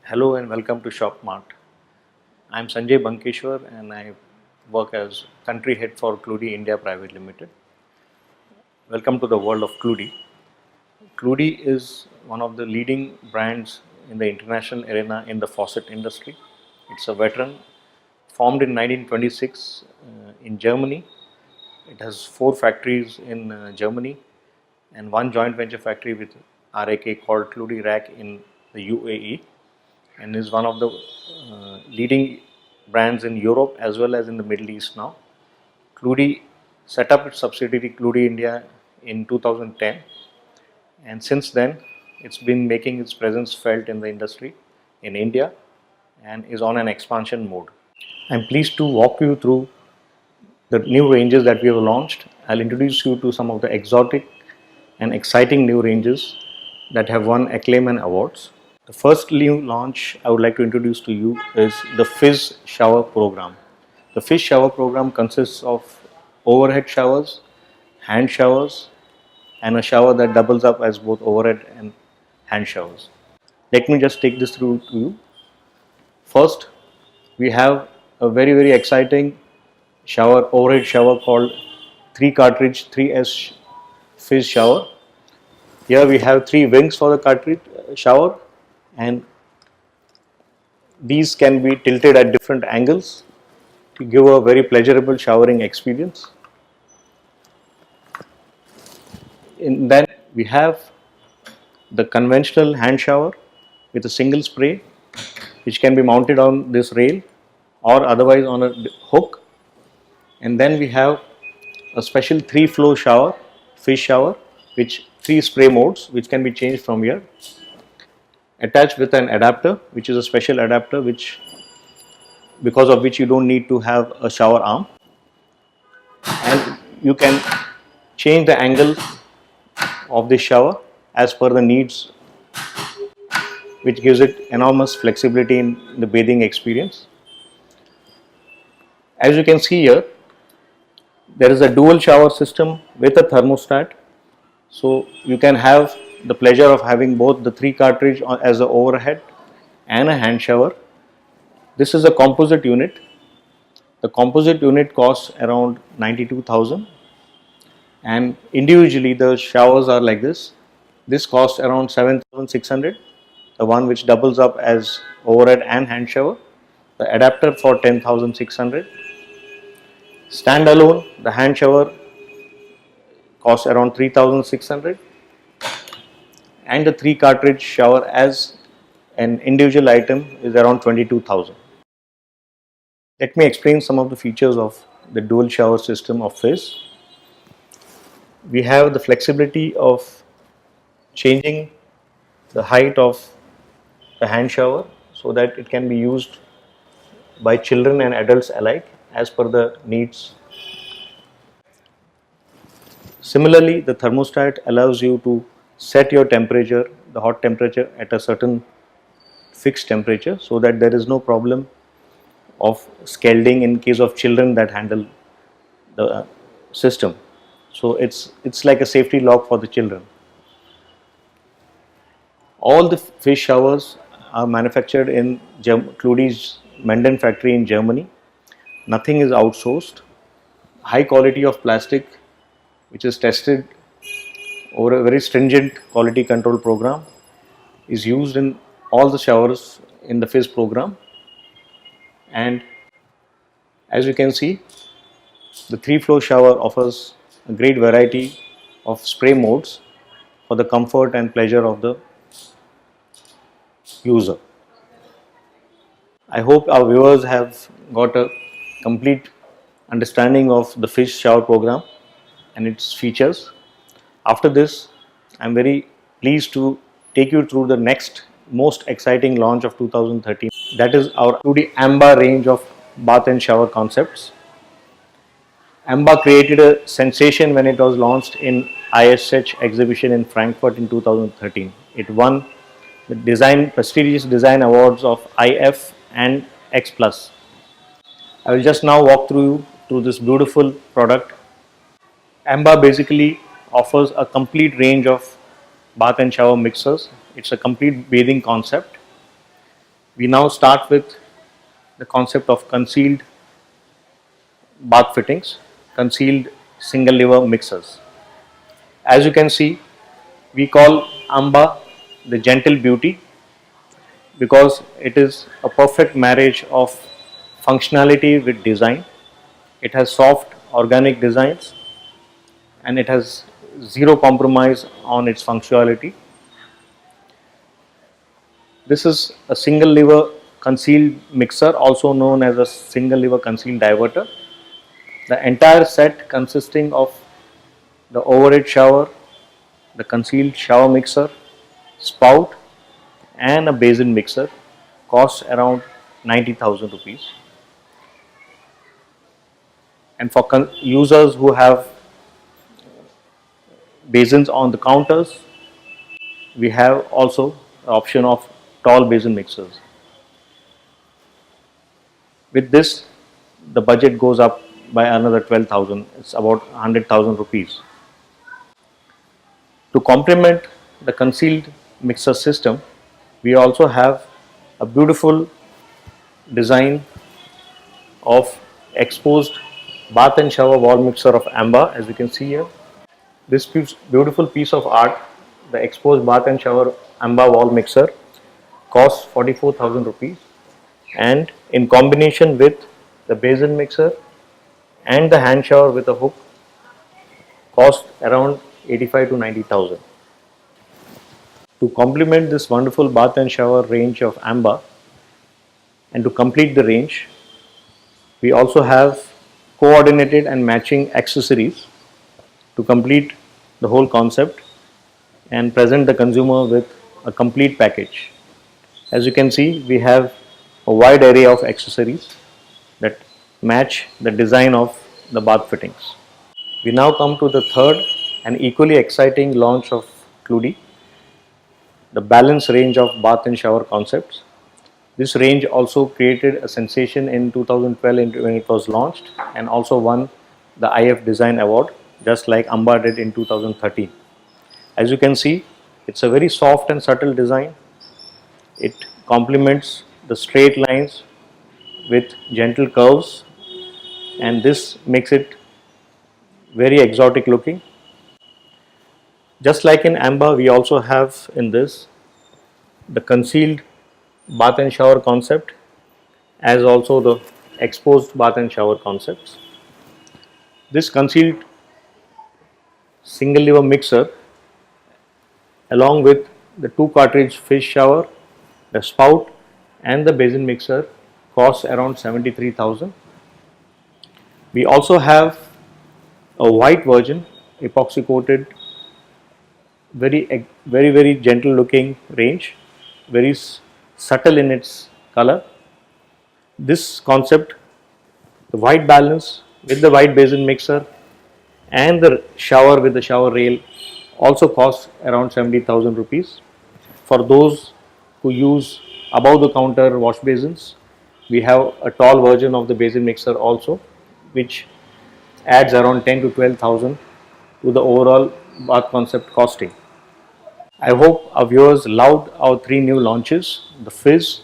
Hello and welcome to ShopMart. I'm Sanjay Bankeshwar and I work as country head for Cludy India Private Limited. Welcome to the world of Cludy. Cludy is one of the leading brands in the international arena in the faucet industry. It's a veteran formed in 1926 in Germany. It has 4 factories in Germany and one joint venture factory with RAK called Cludy Rack in the UAE, and is one of the leading brands in Europe as well as in the Middle East now. Cludy set up its subsidiary Cludy India in 2010, and since then it's been making its presence felt in the industry in India and is on an expansion mode. I'm pleased to walk you through the new ranges that we have launched. I'll introduce you to some of the exotic and exciting new ranges that have won acclaim and awards. The first new launch I would like to introduce to you is the Fizz Shower Program. The Fizz Shower Program consists of overhead showers, hand showers, and a shower that doubles up as both overhead and hand showers. Let me just take this through to you. First, we have a very exciting overhead shower called 3 cartridge 3S Fizz Shower. Here we have 3 wings for the cartridge shower, and these can be tilted at different angles to give a very pleasurable showering experience. Then we have the conventional hand shower with a single spray, which can be mounted on this rail or otherwise on a hook. And then we have a special 3 flow shower, Fizz shower, which 3 spray modes which can be changed from here, attached with an adapter, which is a special adapter because of which you don't need to have a shower arm, and you can change the angle of this shower as per the needs, which gives it enormous flexibility in the bathing experience. As you can see here, there is a dual shower system with a thermostat, so you can have the pleasure of having both the 3 cartridge as an overhead and a hand shower. This is a composite unit. The composite unit costs around 92,000, and individually the showers are like this. This costs around 7,600, the one which doubles up as overhead and hand shower. The adapter for 10,600. Standalone, the hand shower costs around 3,600, and the 3 cartridge shower as an individual item is around 22,000. Let me explain some of the features of the dual shower system of Fizz. We have the flexibility of changing the height of the hand shower so that it can be used by children and adults alike as per the needs. Similarly, the thermostat allows you to set your temperature, the hot temperature, at a certain fixed temperature, so that there is no problem of scalding in case of children that handle the system. So it's like a safety lock for the children. All the Fizz showers are manufactured in Cludy's Menden factory in Germany. Nothing is outsourced. High quality of plastic, which is tested over a very stringent quality control program, is used in all the showers in the Fizz program. And as you can see, the 3 flow shower offers a great variety of spray modes for the comfort and pleasure of the user. I hope our viewers have got a complete understanding of the Fizz shower program and its features. After this, I am very pleased to take you through the next most exciting launch of 2013. That is our Cludy Amba range of bath and shower concepts. Amba created a sensation when it was launched in ISH exhibition in Frankfurt in 2013. It won the prestigious design awards of IF and X Plus. I will just now walk through this beautiful product. Amba basically offers a complete range of bath and shower mixers. It's a complete bathing concept. We now start with the concept of concealed bath fittings, concealed single lever mixers. As you can see, we call Amba the gentle beauty because it is a perfect marriage of functionality with design. It has soft organic designs and it has zero compromise on its functionality. This is a single lever concealed mixer, also known as a single lever concealed diverter. The entire set consisting of the overhead shower, the concealed shower mixer, spout and a basin mixer costs around 90,000 rupees. And for users who have basins on the counters, we have also the option of tall basin mixers. With this, the budget goes up by another 12,000. It's about 100,000 rupees. To complement the concealed mixer system, we also have a beautiful design of exposed bath and shower wall mixer of Amba, as you can see here. This beautiful piece of art, the exposed bath and shower Amba wall mixer, costs 44,000 rupees, and in combination with the basin mixer and the hand shower with a hook, cost around 85 to 90,000. To complement this wonderful bath and shower range of Amba and to complete the range, we also have coordinated and matching accessories to complete the whole concept and present the consumer with a complete package. As you can see, we have a wide array of accessories that match the design of the bath fittings. We now come to the third and equally exciting launch of Cludi, the balance range of bath and shower concepts. This range also created a sensation in 2012 when it was launched and also won the IF Design Award, just like Amba did in 2013. As you can see, it's a very soft and subtle design. It complements the straight lines with gentle curves, and this makes it very exotic looking. Just like in Amba, we also have in this the concealed bath and shower concept as also the exposed bath and shower concepts. This concealed single lever mixer along with the two cartridge fish shower, the spout and the basin mixer costs around 73,000. We also have a white version, epoxy coated, very gentle looking range, very subtle in its color. This concept, the white balance with the white basin mixer and the shower with the shower rail, also costs around 70,000 rupees. For those who use above the counter wash basins, we have a tall version of the basin mixer also, which adds around 10 to 12,000 to the overall bath concept costing. I hope our viewers loved our three new launches, the Fizz,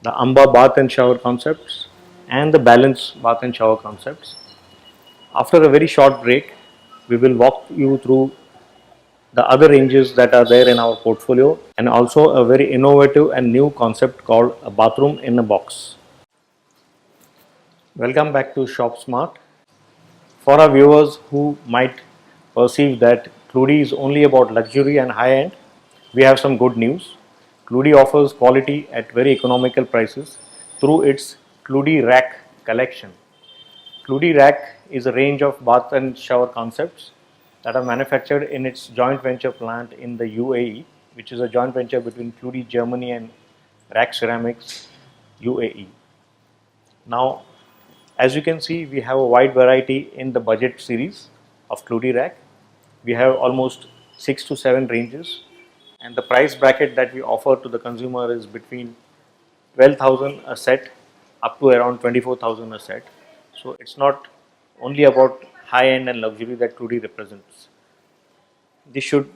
the Amba bath and shower concepts and the Balance bath and shower concepts. After a very short break, we will walk you through the other ranges that are there in our portfolio and also a very innovative and new concept called a bathroom in a box. Welcome back to Shop Smart. For our viewers who might perceive that Cludi is only about luxury and high end, we have some good news. Cludi offers quality at very economical prices through its Cludi Rack collection. Cludi Rack is a range of bath and shower concepts that are manufactured in its joint venture plant in the UAE, which is a joint venture between Cludi Germany and Rack Ceramics UAE. Now, as you can see, we have a wide variety in the budget series of Cludi Rack. We have almost 6 to 7 ranges, and the price bracket that we offer to the consumer is between 12,000 a set up to around 24,000 a set. So it's not only about high end and luxury that Cludi represents. This should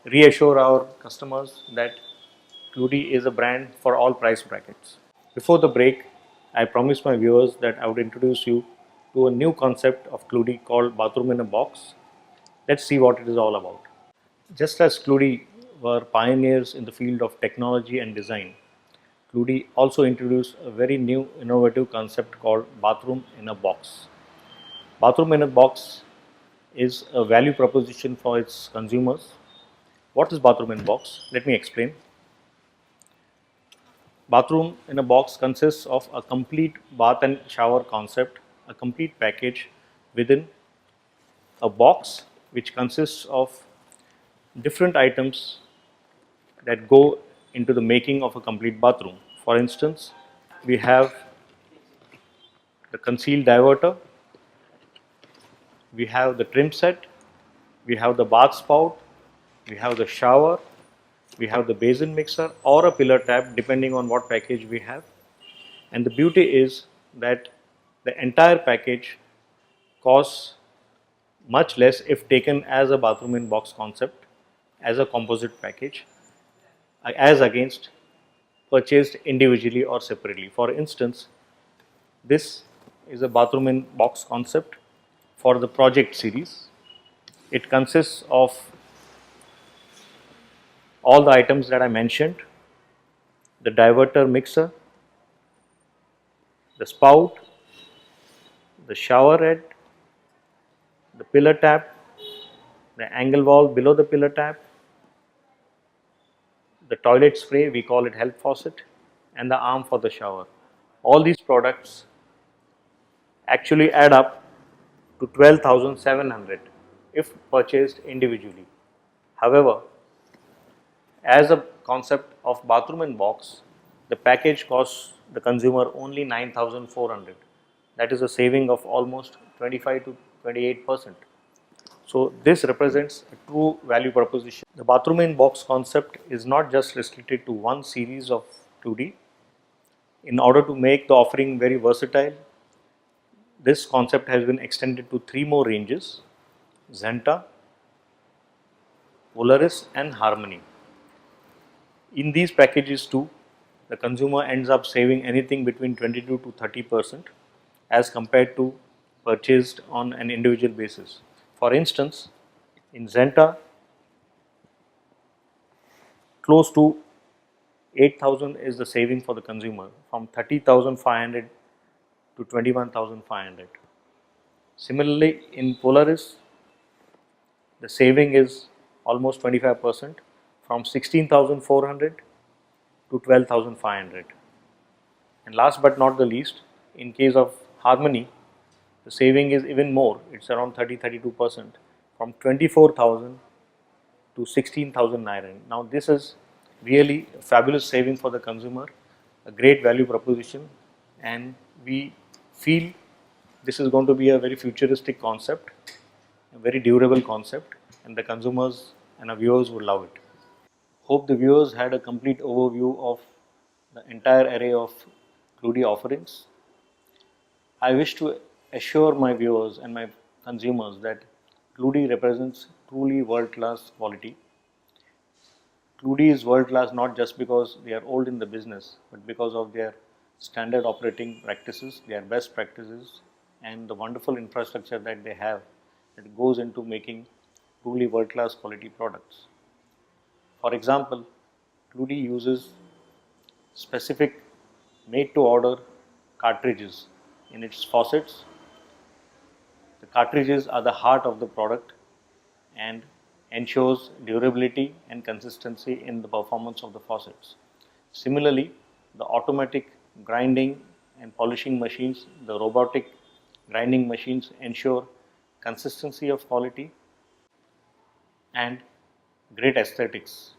reassure our customers that Cludy is a brand for all price brackets. Before the break, I promised my viewers that I would introduce you to a new concept of Cludy called bathroom in a box. Let's see what it is all about. Just as Cludy were pioneers in the field of technology and design, Cludy also introduced a very new innovative concept called bathroom in a box. Bathroom in a box is a value proposition for its consumers. What is bathroom in a box? Let me explain. Bathroom in a box consists of a complete bath and shower concept, a complete package within a box which consists of different items that go into the making of a complete bathroom. For instance, we have the concealed diverter, we have the trim set, we have the bath spout, we have the shower, we have the basin mixer or a pillar tap depending on what package we have. And the beauty is that the entire package costs much less if taken as a bathroom in box concept, as a composite package, as against purchased individually or separately. For instance, this is a bathroom in box concept for the project series. It consists of all the items that I mentioned: the diverter mixer, the spout, the shower head, the pillar tap, the angle valve below the pillar tap, the toilet spray, we call it help faucet, and the arm for the shower. All these products actually add up to 12,700 if purchased individually. However, as a concept of bathroom in box, the package costs the consumer only 9,400. That is a saving of almost 25 to 28%. So this represents a true value proposition. The bathroom in box concept is not just restricted to one series of Cludy. In order to make the offering very versatile, this concept has been extended to 3 more ranges: Zenta, Polaris and Harmony. In these packages too, the consumer ends up saving anything between 22 to 30% as compared to purchased on an individual basis. For instance, in Zenta, close to 8,000 is the saving for the consumer, from 30,500 to 21,500. Similarly, in Polaris, the saving is almost 25%, from 16,400 to 12,500. And last but not the least, in case of Harmony, the saving is even more. It's around 32%, from 24,000 to 16,000 naira. Now this is really a fabulous saving for the consumer, a great value proposition, and we feel this is going to be a very futuristic concept, a very durable concept, and the consumers and our viewers would love it. Hope the viewers had a complete overview of the entire array of Cludy offerings. I wish to assure my viewers and my consumers that Cludy represents truly world-class quality. Cludy is world-class not just because they are old in the business, but because of their standard operating practices, their best practices, and the wonderful infrastructure that they have that goes into making truly world-class quality products. For example, Cludy uses specific made-to-order cartridges in its faucets. The cartridges are the heart of the product and ensures durability and consistency in the performance of the faucets. Similarly, the automatic grinding and polishing machines, the robotic grinding machines ensure consistency of quality and great aesthetics.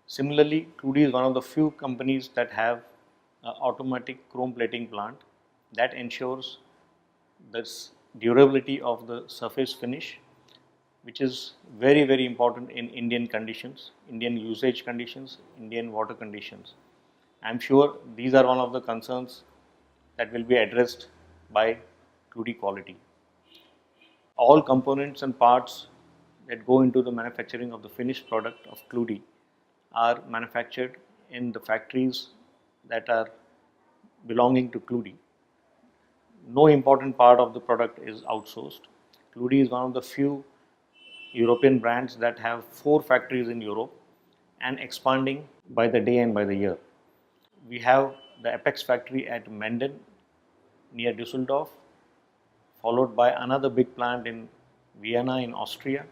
Similarly, Cludy is one of the few companies that have an automatic chrome plating plant that ensures this durability of the surface finish, which is very important in Indian conditions, Indian usage conditions, Indian water conditions. I am sure these are one of the concerns that will be addressed by Cludy quality. All components and parts that go into the manufacturing of the finished product of Cludy are manufactured in the factories that are belonging to Cludy. No important part of the product is outsourced. Cludy is one of the few European brands that have 4 factories in Europe and expanding by the day and by the year. We have the Apex factory at Menden near Düsseldorf, followed by another big plant in Vienna in Austria,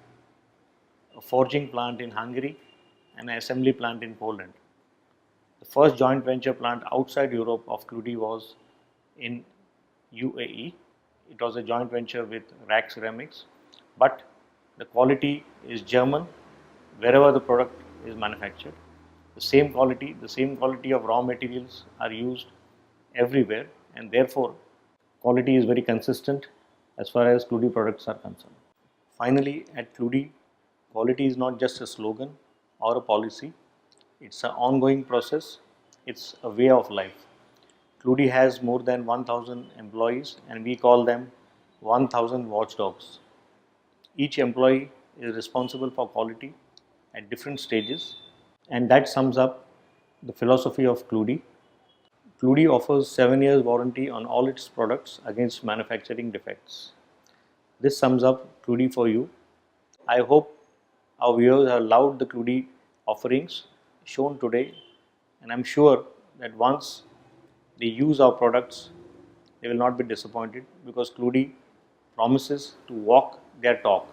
a forging plant in Hungary, and an assembly plant in Poland. The first joint venture plant outside Europe of Cludy was in UAE. It was a joint venture with Rack Ceramics, but the quality is German wherever the product is manufactured. The same quality of raw materials are used everywhere, and therefore quality is very consistent as far as Cludy products are concerned. Finally, at Cludy, quality is not just a slogan or a policy, it's an ongoing process, it's a way of life. Cludy has more than 1000 employees and we call them 1000 watchdogs. Each employee is responsible for quality at different stages, and that sums up the philosophy of Cludy. Cludy offers 7 years warranty on all its products against manufacturing defects. This sums up Cludy for you. I hope our viewers have loved the Cludy offerings shown today, and I'm sure that once they use our products, they will not be disappointed because Cludy promises to walk their talk.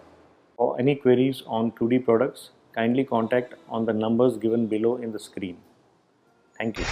For any queries on Cludy products, kindly contact on the numbers given below in the screen. Thank you.